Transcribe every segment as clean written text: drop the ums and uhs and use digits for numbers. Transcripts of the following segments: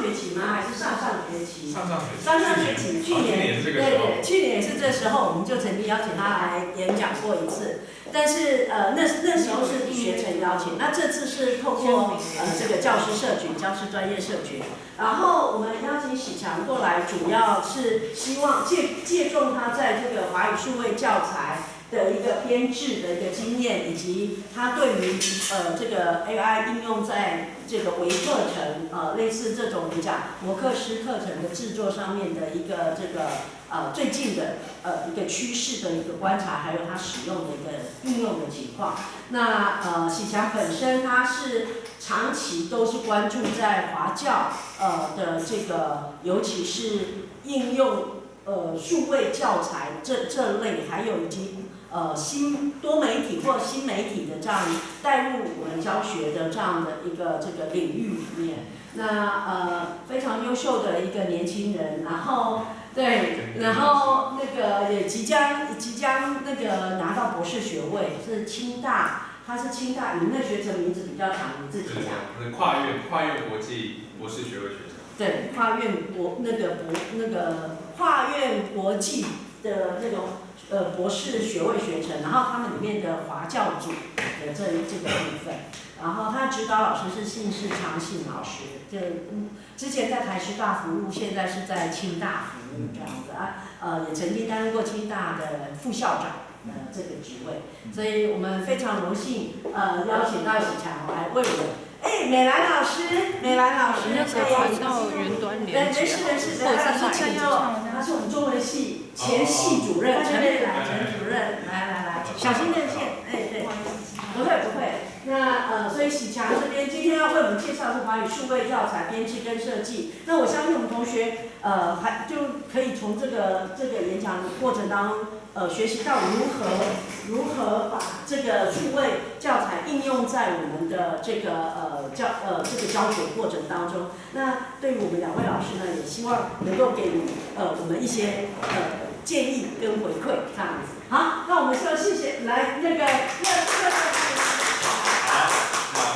学期吗？还是上上学期？上上学期。上上学期，去年这个时候。对，去年也是这时候，我们就曾经邀请他来演讲过一次。但是那时候是学程邀请，那这次是透过这个教师社群、教师专业社群，然后我们邀请喜强过来，主要是希望借重他在这个华语数位教材的一个编制的一个经验，以及他对于这个 AI 应用在这个微课程类似这种我们讲模课师课程的制作上面的一个这个最近的一个趋势的一个观察，还有它使用的一个应用的情况。那喜强本身他是长期都是关注在华教的这个，尤其是应用数位教材这类，还有以及新多媒体或新媒体的这样带入我们教学的这样的一个这个领域里面。那非常优秀的一个年轻人，然后对，然后那个也即将那个拿到博士学位，是清大，他是清大，你们那学程名字比较长，你自己讲。是跨越国际博士学位学程。对，跨越跨越国际的那个博士学位学程，然后他们里面的华教组的这个部分。然后他指导老师是姓氏昌信老师，之前在台师大服务，现在是在清大服务这样子啊，也曾经担任过清大的副校长这个职位，所以我们非常荣幸邀请到喜强来为我们，美兰老师，那个传到云端连接，没事，他是我们中文系前系主任陈美兰陈主任，来，小心电线，对，不会。那所以喜强这边今天要为我们介绍是华语数位教材编制跟设计。那我相信我们同学还就可以从这个演讲的过程当中学习到如何把这个数位教材应用在我们的这个教学过程当中。那对于我们两位老师呢，也希望能够给予我们一些建议跟回馈这样子。好，那我们就谢谢来那个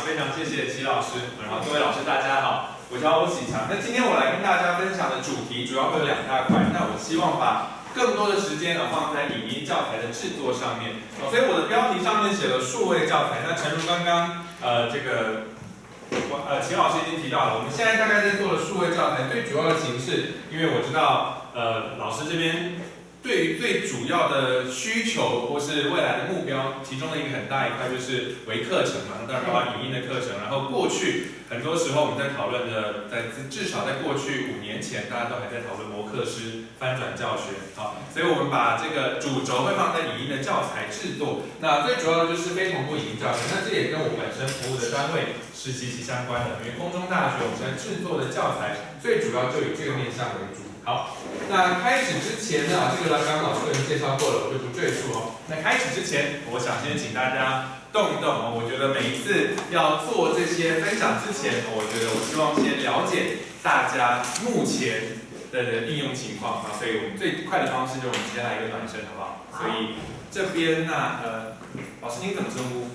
非常谢谢齐老师，然后各位老师大家好，我叫欧喜强。那今天我来跟大家分享的主题主要会有两大块，那我希望把更多的时间放在影音教材的制作上面，所以我的标题上面写了数位教材。那诚如刚刚齐老师已经提到了，我们现在大概在做的数位教材最主要的形式，因为我知道老师这边对于最主要的需求或是未来的目标，其中的一个很大一块就是微课程嘛，当然包括影音的课程。然后过去很多时候我们在讨论的，至少在过去5年前，大家都还在讨论模课师翻转教学，好，所以我们把这个主轴会放在影音的教材制作。那最主要的就是非同步影音教学，那这也跟我本身服务的单位是息息相关的，因为空中大学我们现在制作的教材最主要就以这个面向为主。好，那开始之前呢，这个刚刚老师已经介绍过了，我就不赘述哦。那开始之前，我想先请大家动一动哦。我觉得每一次要做这些分享之前，我希望先了解大家目前的应用情况啊。所以我们最快的方式就是我们直接来一个暖身，好不好？所以这边老师您怎么称呼？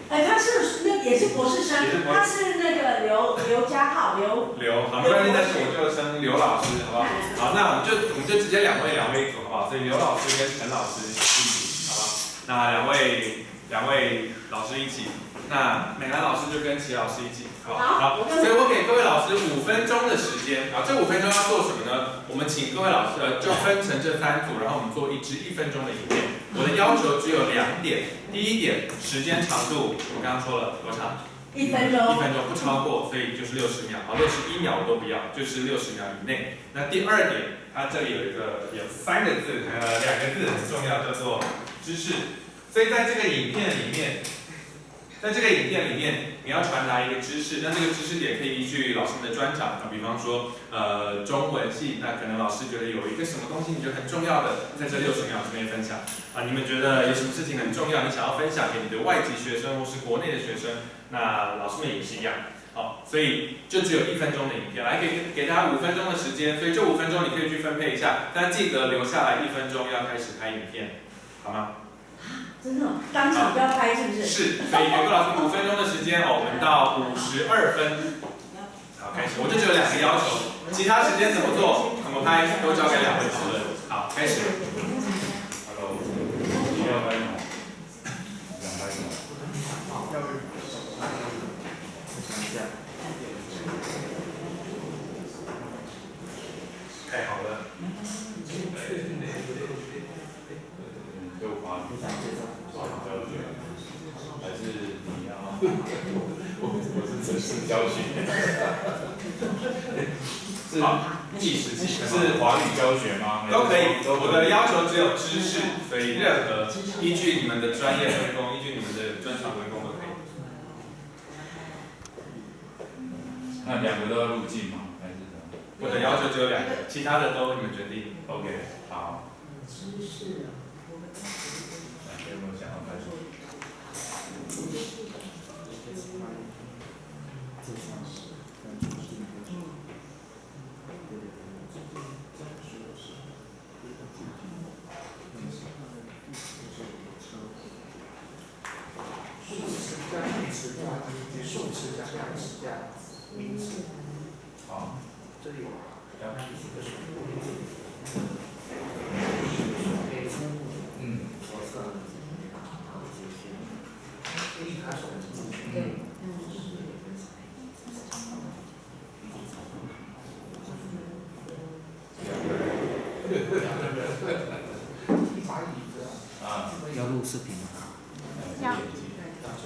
他是也是博士生，他是那个刘家浩，好，没关系，但是我就称刘老师，好不好？好，那我们就直接两位一组，好不好？所以刘老师跟陈老师一起，好不好？那两位老师一起，那美兰老师就跟齐老师一起，好，所以我给各位老师5分钟的时间，这5分钟要做什么呢？我们请各位老师就分成这3组，然后我们做一支1分钟的影片。我的要求只有2点，第一点时间长度，我刚刚说了多长？1分钟，不超过，所以就是60秒，好，61秒我都不要，就是60秒以内。那第二点，它这里有3个字，2个字很重要，叫做知识。所以在这个影片里面，你要传达一个知识，那这个知识点可以依据老师们的专长，比方说中文系，那可能老师觉得有一个什么东西你觉得很重要的，在这60秒之内分享你们觉得有什么事情很重要，你想要分享给你的外籍学生或是国内的学生，那老师们也是一样。好，所以就只有1分钟的影片，来给大家5分钟的时间，所以这5分钟你可以去分配一下，但记得留下来1分钟要开始拍影片，好吗？真的，当场就要拍是不是？是，所以给各位老师5分钟的时间我们到52分。好，开始，我就只有2个要求，其他时间怎么做，怎么拍，都交给2位讨论。好，开始。Hello， 你要拍什么？想拍什么？太好了。就华语教学，还是你要？我是正式教学。是计时器，是华语教学吗？都可以，我的要求只有知识，所以任何依据你们的专业分工，依据你们的专长分工都可以。那2个都要入镜吗？还是什么？我的要求只有2个，其他的都你们决定。OK， 好。知识啊，有没有想要开始？数词加量词加名词。好，这里有要要录视频吗？要，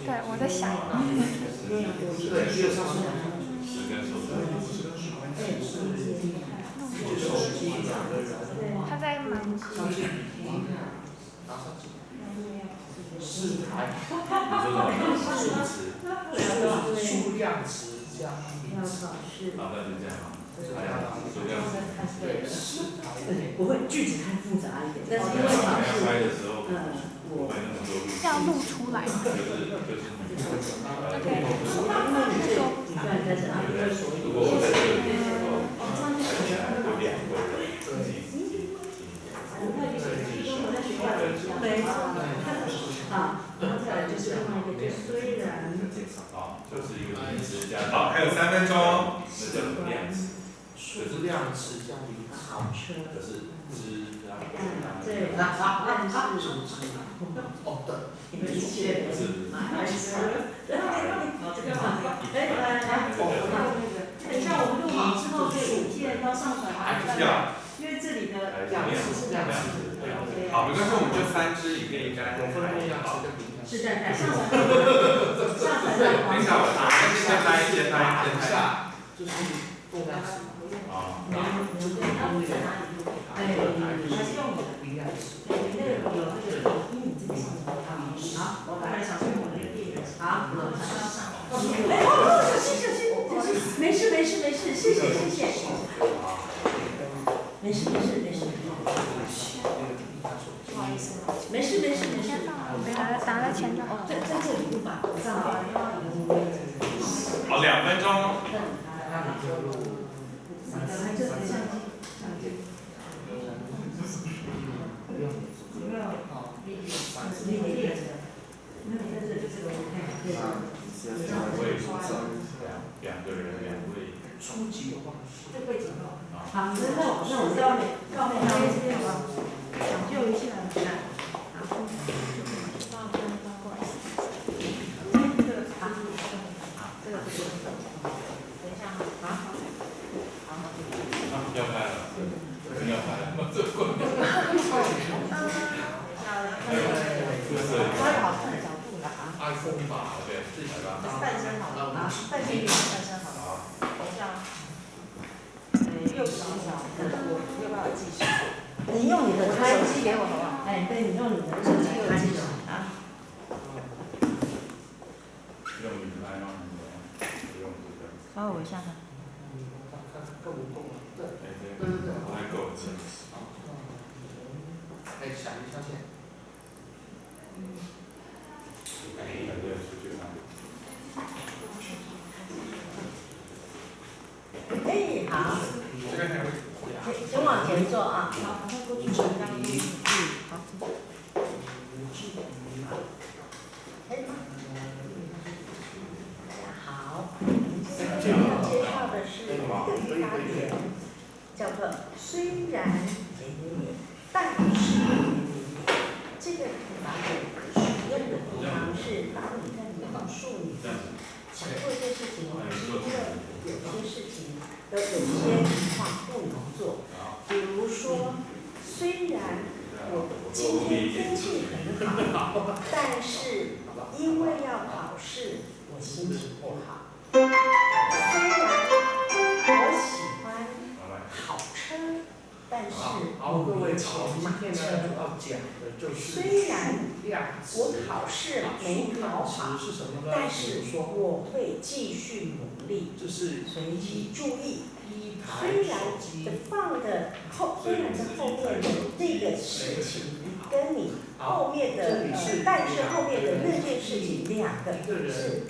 对，我在想。他在忙。是台。数量词加名词。好，那就这样。数量词。对，是台。不会，句子太复杂一点，但是因为要考试，拍的时候，不会那么多录。要录出来。就是如果我在这里的时候，看起来有2个人，就是一个名词加。好，还有3分钟。那叫什么量词？数量词加名词。可是知啊。对，哦，对。等一下，我们录好之后可以记得要上传。要。因为这里的量词是量词。好，没关系，我们就3支影片应该。是在上传。等一下，我先拍。就是动量词。还是用你的笔来写。那个有那个英语字型。好，我本来想用我那个电子。好，小心，没事，谢谢。没事。不好意思。没事。打在前就好。在这里录吧，这样吧。好，2分钟。2个人2位。初级的话是。好，那我到面讲究一下。要拍了，要拍了，这过年。iPhone 吧 ，OK， 自己来吧。半身好了，半身好了。等一下啊。60秒，我没有办法计时。你用你的开手机给我好不好？哎，对，你用你的手机开机啊。用语拍吗？不用这个。稍微我一下看。够不够？对。不太够。想一下先。哎，好。先往前坐啊。好，好。今天要介绍的是个语法点叫做虽然但是这个语法点使用的地方是当你在描述你想做一件事情，因为有些事情有些情况不能做，比如说虽然我今天天气很好，但是因为要考试，我心情不好。虽然我喜欢跑车，但是好，各位，好，今天呢要讲的就是虽然量词。我考试没考好，是什么呢？但是我会继续努力，就是随即注意。一台虽然手机。虽然的后面的这个事情跟你后面的但是后面的那件事情两个是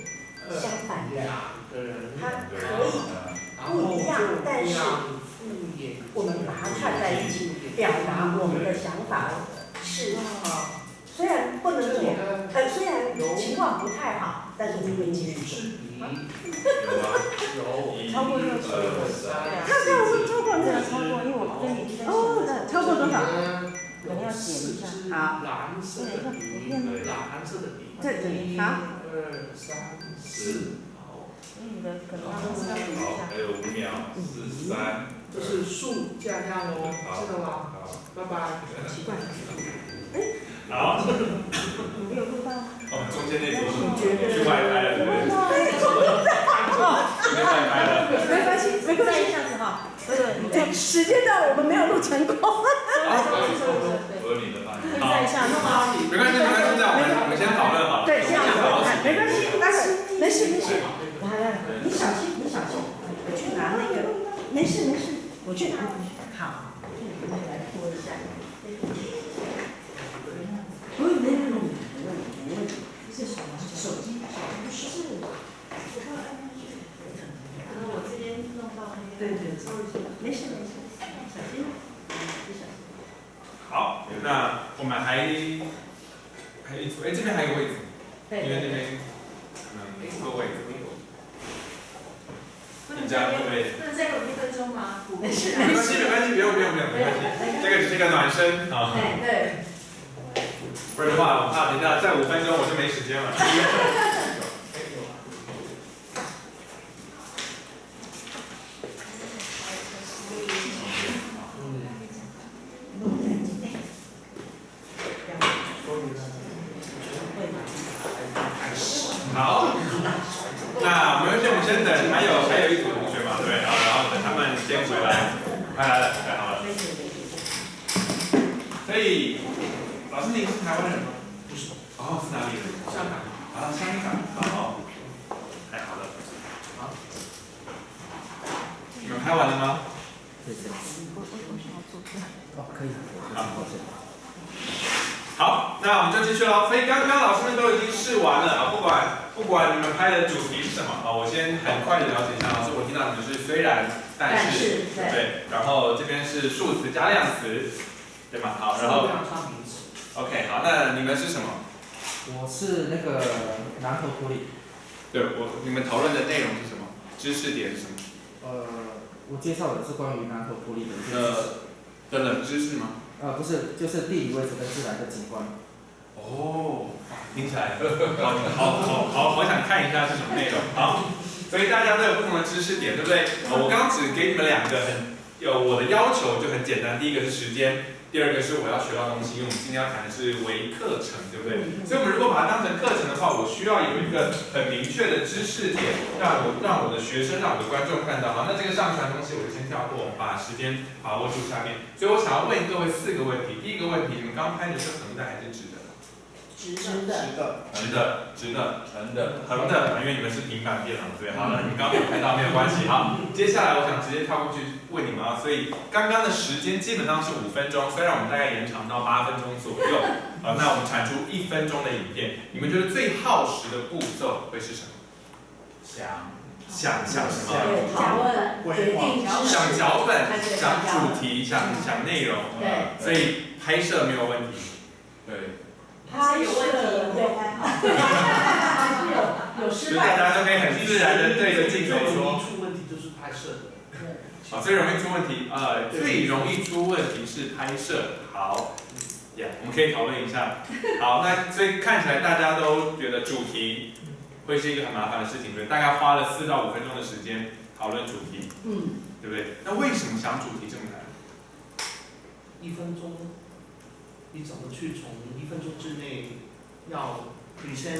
相反的，它可以不一样，但是我们把它串在一起，表达我们的想法是，虽然不能做，虽然情况不太好，但是我们会继续做。有超过60看我们超过这个超过，因为我跟你分享超过多少？可能要写一下。好，蓝色的笔，蓝色的笔。这好。1、2、3、4，好。因为你的可能要写一下。还有5秒，4、3。这是数加量哦，知道吗？拜拜。奇怪。好。没有录到。中间那组去外拍了，对不对？去外拍了。没关系，没关系。这样子哈，对，时间到，我们没有录成功。合理的范围。可以再一下弄啊。没关系，这样我们先讨论好了。对，先讨论，没关系，没事。来，你小心，我去拿那个，没事，我去拿。好，我来拖一下。不是，没问题。是什么？手机不是。我这边弄到那个。对，没事，小心。好，那我们还有一组，这边还有个位置，因为那边可能够位置。你这样会不会？不能再给我1分钟吗？没关系，不用，没关系，这个只是一个暖身啊。对。不然的话，我怕等一下再5分钟我就没时间了。好，那我们先等，还有一组同学嘛，对，然后等他们先回来，来，好了。所以，老师您是台湾人吗？不是。哦，是哪里人？香港。啊，香港。好，太好了。好。你们拍完了吗？可以。好，那我们就继续喽。所以刚刚老师们都已经试完了啊，不管你们拍的主题是什么啊，我先很快的了解一下。老师，我听到你们是虽然，但是，对，然后这边是数词加量词，对吗？好，然后 OK， 好，那你们是什么？我是那个南投普里。对，你们讨论的内容是什么？知识点是什么？我介绍的是关于南投普里的一些知识。的冷知识吗？不是，就是地理位置跟自然的景观。哦，听起来好想看一下是什么内容。好，所以大家都有不同的知识点，对不对？我刚只给你们2个我的要求就很简单，第一个是时间，第二个是我要学到东西，因为我们今天要谈的是微课程，对不对？所以我们如果把它当成课程的话，我需要有一个很明确的知识点，让我的学生、让我的观众看到。好，那这个上传东西我就先跳过，把时间把握住下面。所以我想要问各位4个问题。第一个问题，你们刚拍的是横的还是直的？直的，因为你们是平板电脑，对，好了，你们刚刚没有拍到没有关系。好，接下来我想直接跳过去问你们啊，所以刚刚的时间基本上是5分钟，虽然我们大概延长到8分钟左右，那我们产出1分钟的影片，你们觉得最耗时的步骤会是什么？想什么？讨论、决定、想脚本、想主题、想内容，对，所以拍摄没有问题，对。他有问题会拍好，有失败。大家就可以很自然的对着镜头说。出问题就是拍摄的。好，最容易出问题，最容易出问题是拍摄。好，我们可以讨论一下。好，那所以看起来大家都觉得主题会是一个很麻烦的事情，对，大概花了4到5分钟的时间讨论主题，对不对？那为什么想主题这么难？1分钟，你怎么去从1分钟之内你先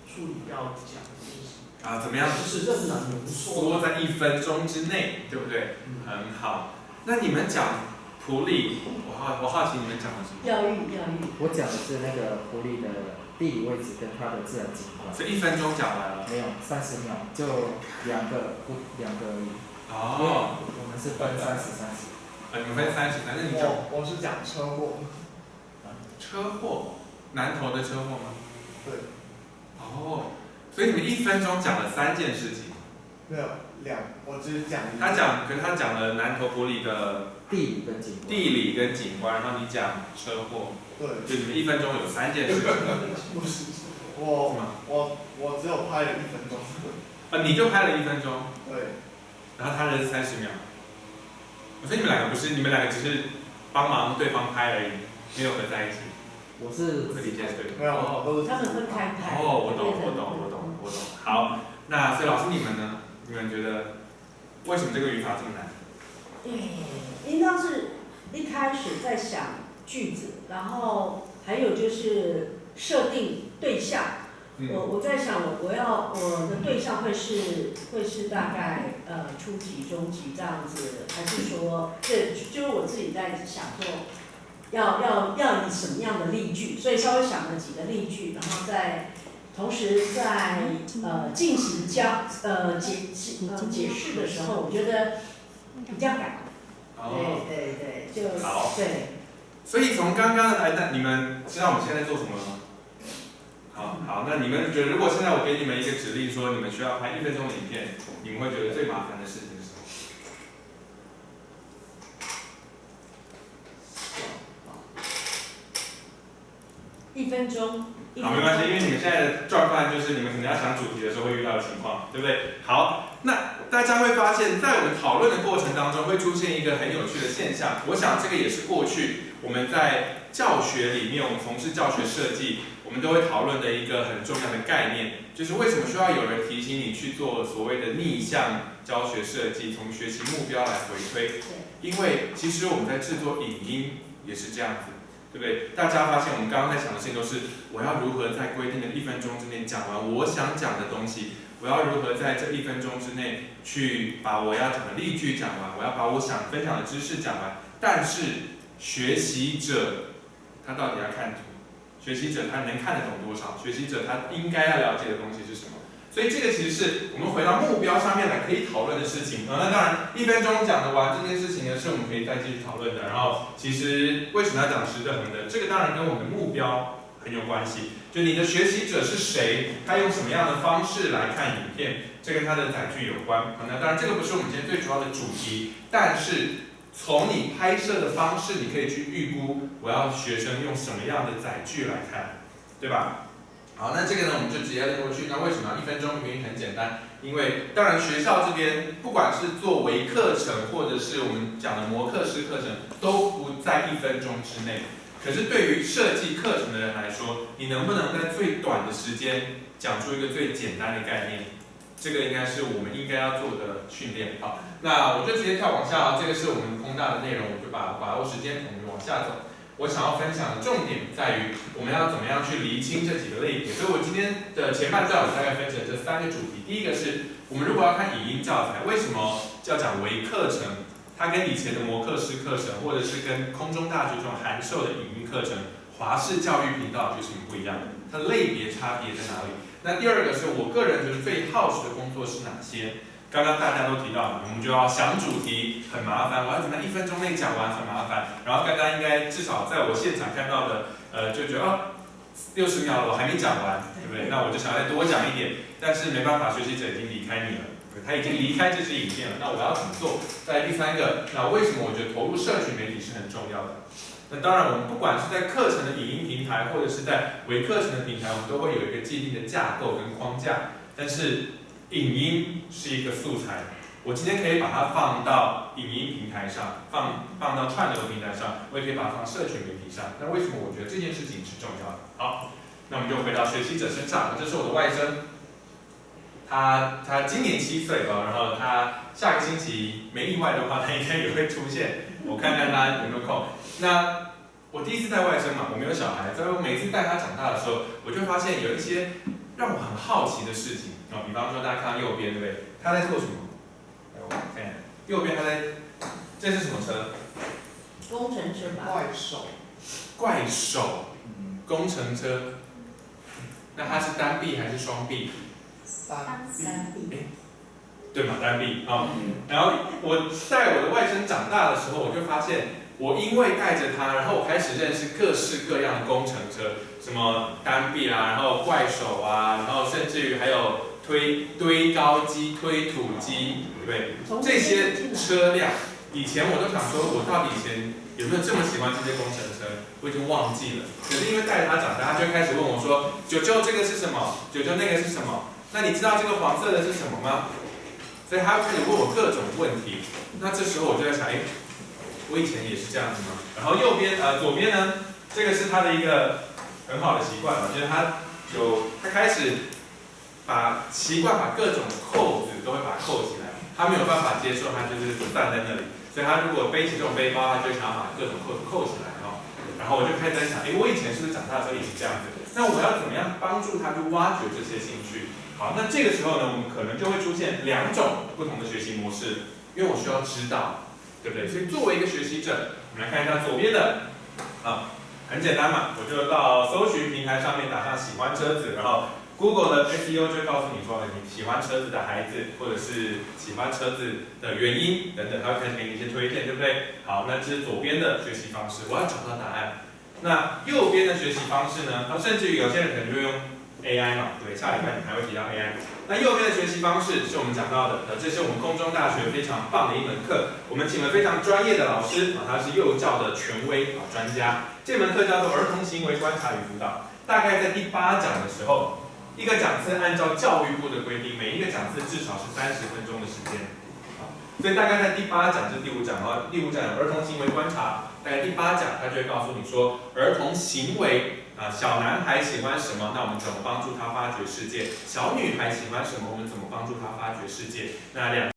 处理要讲的东西？怎么样？就是这很难浓缩在1分钟之内，对不对？很好。那你们讲普里，我好奇你们讲的是什么？教育。我讲的是那个普里的地理位置跟它的自然景观。所以1分钟讲完了？没有，30秒，就2个而已。我们是分30。你们分30，那你讲。我是讲车祸。车祸？南投的车祸吗？对。所以你们1分钟讲了3件事情。没有我只是讲。可是他讲了南投埔里的地理跟景观，然后你讲车祸。对。就你们1分钟有3件事情。不是，我只有拍了1分钟。你就拍了1分钟。对。然后他人是30秒。所以你们两个不是，你们两个只是帮忙对方拍而已，没有合在一起。我是理解对。没有，都是他们分开拍。我懂。好，那所以老师你们呢？你们觉得为什么这个语法这么难？应当是一开始在想句子，然后还有就是设定对象。我在想我的对象会是大概初级、中级这样子，还是说就是我自己在想说要以什么样的例句，所以稍微想了几个例句，然后同时在进行解释的时候，我觉得比较赶。对，就好。对。所以从刚刚的你们知道我们现在做什么了吗？好，那你们觉得如果现在我给你们一个指令，说你们需要拍1分钟的影片，你们会觉得最麻烦的事情是什么？1分钟。好，没关系，因为你们现在的状况就是你们可能要想主题的时候会遇到的情况，对不对？好，那大家会发现，在我们讨论的过程当中，会出现一个很有趣的现象。我想这个也是过去我们在教学里面，我们从事教学设计，我们都会讨论的一个很重要的概念，就是为什么需要有人提醒你去做所谓的逆向教学设计，从学习目标来回推。因为其实我们在制作影音也是这样子。对不对？大家发现我们刚刚在想的事情都是，我要如何在规定的1分钟之内讲完我想讲的东西，我要如何在这1分钟之内去把我要讲的例句讲完，我要把我想分享的知识讲完。但是学习者他到底要看图，学习者他能看得懂多少，学习者他应该要了解的东西是什么。所以这个其实是我们回到目标上面来可以讨论的事情。那当然1分钟讲得完这件事情呢，是我们可以再继续讨论的。然后其实为什么要讲实的恒的？这个当然跟我们的目标很有关系。就你的学习者是谁，他用什么样的方式来看影片，这跟他的载具有关。那当然这个不是我们今天最主要的主题，但是从你拍摄的方式，你可以去预估我要学生用什么样的载具来看，对吧？好，那这个呢，我们就直接列过去。那为什么要1分钟？原因很简单，因为当然学校这边不管是做微课程，或者是我们讲的模课式课程，都不在1分钟之内。可是对于设计课程的人来说，你能不能在最短的时间讲出一个最简单的概念？这个应该是我们应该要做的训练。好，那我就直接跳往下。这个是我们空大的内容，我就把握时间，我们往下走。我想要分享的重点在于，我们要怎么样去厘清这几个类别。所以我今天的前半段，我大概分成这3个主题。第一个是我们如果要看影音教材，为什么要讲微课程？它跟以前的模课式课程，或者是跟空中大学这种函授的影音课程、华视教育频道有什么不一样？它的类别差别在哪里？那第二个是我个人觉得最耗时的工作是哪些？刚刚大家都提到了，我们就要想主题，很麻烦，我要怎么样1分钟内讲完，很麻烦。然后刚刚应该至少在我现场看到的，就觉得60秒了，我还没讲完，对不对？那我就想要再多讲一点，但是没办法，学习者已经离开你了，他已经离开这支影片了。那我要怎么做？再来第3个，那为什么我觉得投入社群媒体是很重要的？那当然，我们不管是在课程的影音平台，或者是在微课程的平台，我们都会有一个既定的架构跟框架，但是影音是一个素材，我今天可以把它放到影音平台上，放到串流平台上，我也可以把它放社群媒体上。那为什么我觉得这件事情是重要的？好，那我们就回到学习者身上，这是我的外甥，他今年7岁吧，然后他下个星期没意外的话，他应该也会出现，我看看他有没有空。那我第一次带外甥嘛，我没有小孩，所以我每次带他长大的时候，我就发现有一些让我很好奇的事情啊，比方说大家看到右边，对不对？他在做什么？来，我看右边他在，这是什么车？工程车吧。怪手，工程车。那它是单臂还是双臂？单臂。对嘛，单臂啊。然后我带我的外甥长大的时候，我就发现。我因为带着他，然后我开始认识各式各样的工程车，什么单臂啊，然后怪手啊，然后甚至于还有堆高机、推土机，对不对？这些车辆，以前我都想说，我到底以前有没有这么喜欢这些工程车？我已经忘记了。可是因为带着他长大，他就开始问我说：“九九这个是什么？九九那个是什么？那你知道这个黄色的是什么吗？”所以他开始问我各种问题。那这时候我就在想，我以前也是这样子吗？然后左边呢，这个是他的一个很好的习惯，就是他开始习惯把各种扣子都会把它扣起来，他没有办法接受，他就是站在那里，所以他如果背起这种背包，他就想要把各种扣子扣起来哦。然后我就开始在想，我以前是不是长大的时候也是这样子？那我要怎么样帮助他去挖掘这些兴趣？好，那这个时候呢，我们可能就会出现2种不同的学习模式，因为我需要知道。对不对？所以作为一个学习者，我们来看一下左边的，很简单嘛，我就到搜寻平台上面打上喜欢车子，然后 Google 的 SEO 就会告诉你说你喜欢车子的孩子，或者是喜欢车子的原因等等，它会开始给你一些推荐，对不对？好，那这是左边的学习方式，我要找到答案。那右边的学习方式呢？甚至于有些人可能就用 AI 嘛，对，下礼拜你还会提到 AI。那右边的学习方式是我们讲到的，这是我们空中大学非常棒的一门课，我们请了非常专业的老师他是幼教的权威专家。这门课叫做儿童行为观察与辅导，大概在第8讲的时候，一个讲次按照教育部的规定，每一个讲次至少是30分钟的时间。所以大概在第8讲至第5讲第5讲有儿童行为观察，大概第8讲他就会告诉你说儿童行为。小男孩喜欢什么？那我们怎么帮助他发掘世界？小女孩喜欢什么？我们怎么帮助他发掘世界？那2